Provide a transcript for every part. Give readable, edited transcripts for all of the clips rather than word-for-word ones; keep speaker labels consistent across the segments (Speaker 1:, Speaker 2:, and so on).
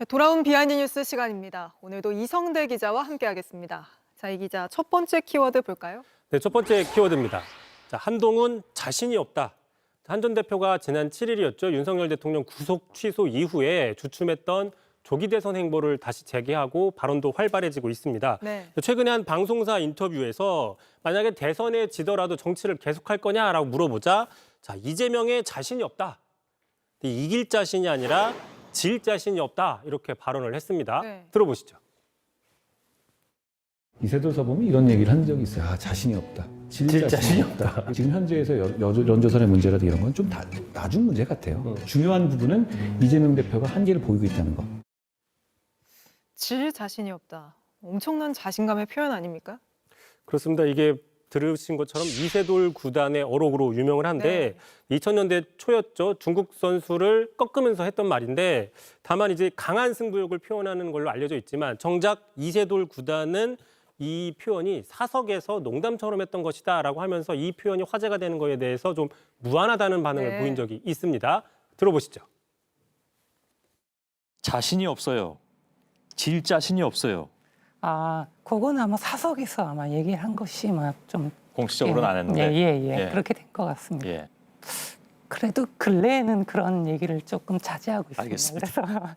Speaker 1: 돌아온 비하인드 뉴스 시간입니다. 오늘도 이성대 기자와 함께하겠습니다. 자, 이 기자 첫 번째 키워드 볼까요?
Speaker 2: 네, 첫 번째 키워드입니다. 자, 한동훈 자신이 없다. 한 전 대표가 지난 7일이었죠. 윤석열 대통령 구속 취소 이후에 주춤했던 조기 대선 행보를 다시 재개하고 발언도 활발해지고 있습니다.
Speaker 1: 네.
Speaker 2: 최근에 한 방송사 인터뷰에서 만약에 대선에 지더라도 정치를 계속할 거냐라고 물어보자 자, 이재명의 자신이 없다. 이길 자신이 아니라 질 자신이 없다. 이렇게 발언을 했습니다.
Speaker 1: 네.
Speaker 2: 들어보시죠.
Speaker 3: 이세돌 서범이 이런 얘기를 한 적이 있어요. 자신이 없다. 질 자신이 없다. 지금 현재에서 연조선의 문제라도 이런 건 좀 나중 문제 같아요. 중요한 부분은 이재명 대표가 한계를 보이고 있다는 거.
Speaker 1: 질 자신이 없다. 엄청난 자신감의 표현 아닙니까?
Speaker 2: 그렇습니다. 이게 들으신 것처럼 이세돌 구단의 어록으로 유명을 한데 2000년대 초였죠. 중국 선수를 꺾으면서 했던 말인데 다만 이제 강한 승부욕을 표현하는 걸로 알려져 있지만 정작 이세돌 구단은 이 표현이 사석에서 농담처럼 했던 것이다라고 하면서 이 표현이 화제가 되는 거에 대해서 좀 무안하다는 반응을 보인 적이 있습니다. 들어보시죠.
Speaker 4: 자신이 없어요. 질 자신이 없어요.
Speaker 5: 그건 아마 사석에서 아마 얘기한 것이 좀
Speaker 4: 공식적으로는 안 했는데.
Speaker 5: 예. 그렇게 된 것 같습니다.
Speaker 4: 예.
Speaker 5: 그래도 근래에는 그런 얘기를 조금 자제하고 있습니다.
Speaker 4: 알겠습니다.
Speaker 5: 그래서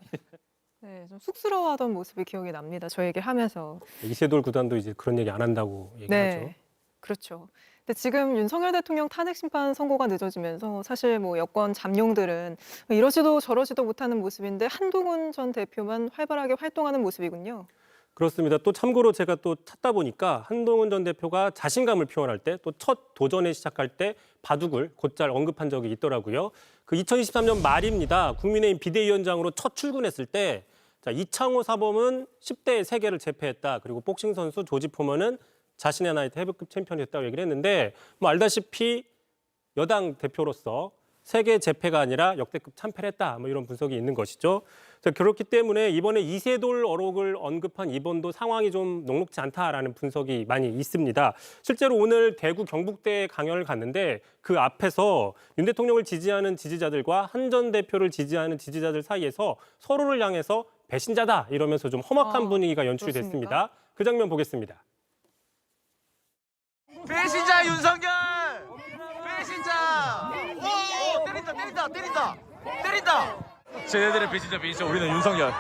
Speaker 1: 네, 좀 쑥스러워하던 모습이 기억이 납니다. 저 얘기를 하면서.
Speaker 2: 이세돌 구단도 이제 그런 얘기 안 한다고 얘기하죠.
Speaker 1: 네, 그렇죠. 근데 지금 윤석열 대통령 탄핵 심판 선고가 늦어지면서 사실 뭐 여권 잠룡들은 이러지도 저러지도 못하는 모습인데 한동훈 전 대표만 활발하게 활동하는 모습이군요.
Speaker 2: 그렇습니다. 또 참고로 제가 또 찾다 보니까 한동훈 전 대표가 자신감을 표현할 때 또 첫 도전에 시작할 때 바둑을 곧잘 언급한 적이 있더라고요. 그 2023년 말입니다. 국민의힘 비대위원장으로 첫 출근했을 때 자, 이창호 사범은 10대 세계를 제패했다. 그리고 복싱 선수 조지 포먼은 자신의 나이 때 헤비급 챔피언이 됐다고 얘기를 했는데 뭐 알다시피 여당 대표로서 세계 제패가 아니라 역대급 참패를 했다. 뭐 이런 분석이 있는 것이죠. 자, 그렇기 때문에 이번에 이세돌 어록을 언급한 이번도 상황이 좀 녹록지 않다라는 분석이 많이 있습니다. 실제로 오늘 대구 경북대에 강연을 갔는데 그 앞에서 윤 대통령을 지지하는 지지자들과 한 전 대표를 지지하는 지지자들 사이에서 서로를 향해서 배신자다 이러면서 좀 험악한 분위기가 연출이
Speaker 1: 그렇습니까?
Speaker 2: 됐습니다. 그 장면 보겠습니다.
Speaker 6: 배신자 윤석열! 배신자! 오! 때린다!
Speaker 4: 쟤네들의 배신자 우리는 윤석열.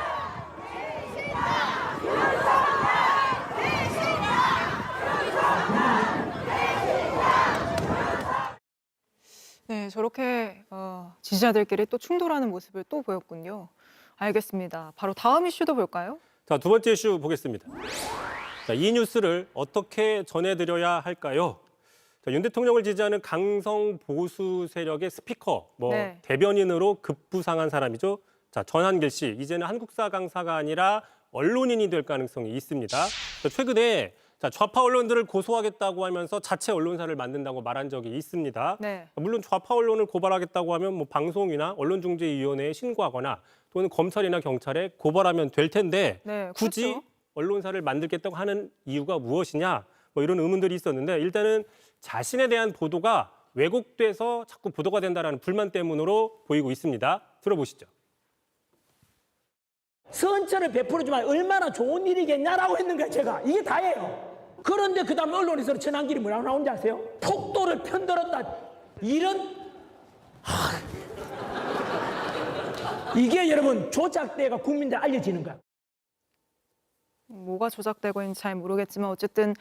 Speaker 1: 네, 저렇게 지지자들끼리 또 충돌하는 모습을 또 보였군요. 알겠습니다. 바로 다음 이슈도 볼까요?
Speaker 2: 자, 두 번째 이슈 보겠습니다. 자, 이 뉴스를 어떻게 전해드려야 할까요? 자, 윤 대통령을 지지하는 강성 보수 세력의 스피커, 대변인으로 급부상한 사람이죠. 자, 전한길 씨, 이제는 한국사 강사가 아니라 언론인이 될 가능성이 있습니다. 자, 최근에 좌파 언론들을 고소하겠다고 하면서 자체 언론사를 만든다고 말한 적이 있습니다.
Speaker 1: 네.
Speaker 2: 물론 좌파 언론을 고발하겠다고 하면 뭐 방송이나 언론중재위원회에 신고하거나 또는 검찰이나 경찰에 고발하면 될 텐데
Speaker 1: 네,
Speaker 2: 굳이
Speaker 1: 그렇죠.
Speaker 2: 언론사를 만들겠다고 하는 이유가 무엇이냐 뭐 이런 의문들이 있었는데 일단은 자신에 대한 보도가 왜곡돼서 자꾸 보도가 된다는 불만 때문으로 보이고 있습니다. 들어보시죠.
Speaker 7: 선처를 베풀어주면 얼마나 좋은 일이겠냐라고 했는 거예요, 제가. 이게 다예요. 그런데 그 다음에 언론에서 전환길이 뭐라고 나오는지 아세요? 폭도를 편들었다. 이런 이게 여러분 조작대가 국민들 알려지는 거야.
Speaker 1: 뭐가 조작되고 있는지 잘 모르겠지만 어쨌든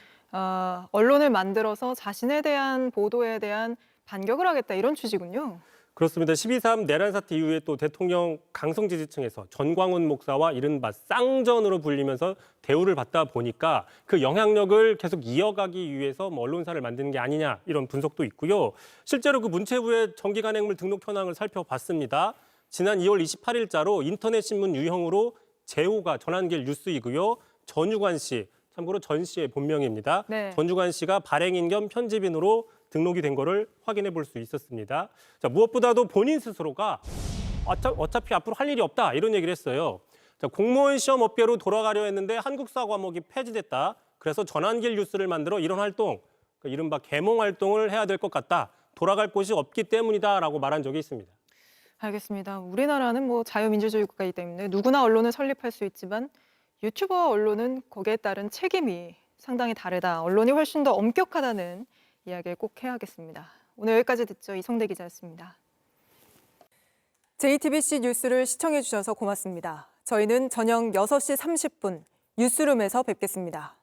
Speaker 1: 언론을 만들어서 자신에 대한 보도에 대한 반격을 하겠다 이런 취지군요.
Speaker 2: 그렇습니다. 12.3 내란 사태 이후에 또 대통령 강성 지지층에서 전광훈 목사와 이른바 쌍전으로 불리면서 대우를 받다 보니까 그 영향력을 계속 이어가기 위해서 언론사를 만드는 게 아니냐 이런 분석도 있고요. 실제로 그 문체부의 정기간행물 등록 현황을 살펴봤습니다. 지난 2월 28일자로 인터넷 신문 유형으로 제호가 전한길 뉴스이고요. 전유관 씨, 참고로 전 씨의 본명입니다.
Speaker 1: 네.
Speaker 2: 전유관 씨가 발행인 겸 편집인으로 등록이 된 거를 확인해 볼 수 있었습니다. 자, 무엇보다도 본인 스스로가 어차피 앞으로 할 일이 없다 이런 얘기를 했어요. 자, 공무원 시험 업계로 돌아가려 했는데 한국사 과목이 폐지됐다. 그래서 전한길 뉴스를 만들어 이런 활동, 이른바 계몽 활동을 해야 될 것 같다. 돌아갈 곳이 없기 때문이다라고 말한 적이 있습니다.
Speaker 1: 알겠습니다. 우리나라는 뭐 자유민주주의 국가이기 때문에 누구나 언론을 설립할 수 있지만 유튜버와 언론은 거기에 따른 책임이 상당히 다르다. 언론이 훨씬 더 엄격하다는 이야기를 꼭 해야겠습니다. 오늘 여기까지 듣죠. 이성대 기자였습니다. JTBC 뉴스를 시청해 주셔서 고맙습니다. 저희는 저녁 6시 30분 뉴스룸에서 뵙겠습니다.